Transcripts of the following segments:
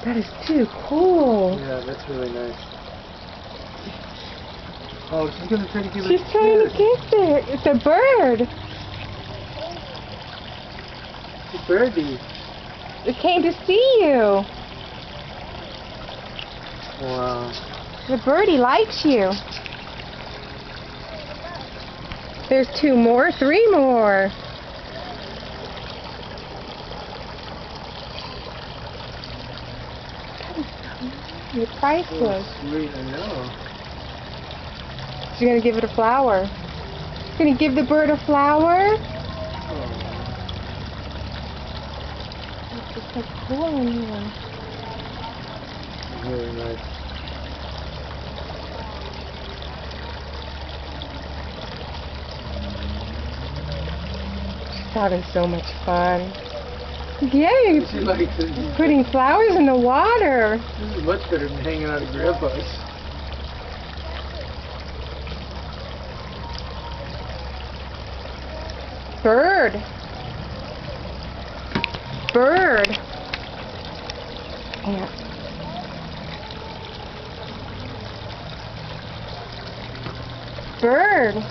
That is too cool. Yeah, that's really nice. Oh, she's gonna try to give it a She's trying to kiss it. It's a bird. It's a birdie. It came to see you. Wow. The birdie likes you. There's 2 more, 3 more. You're priceless. Oh, sweet, I know. She's gonna give it a flower. She's gonna give the bird a flower. Oh. It's just so cool in here. Really nice. She's having so much fun. Yay! She likes it. Putting flowers in the water. This is much better than hanging out at Grandpa's. Bird. Bird. Yeah. Bird.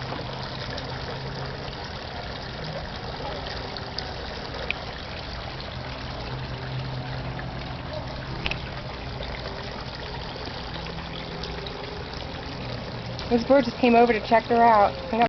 This bird just came over to check her out.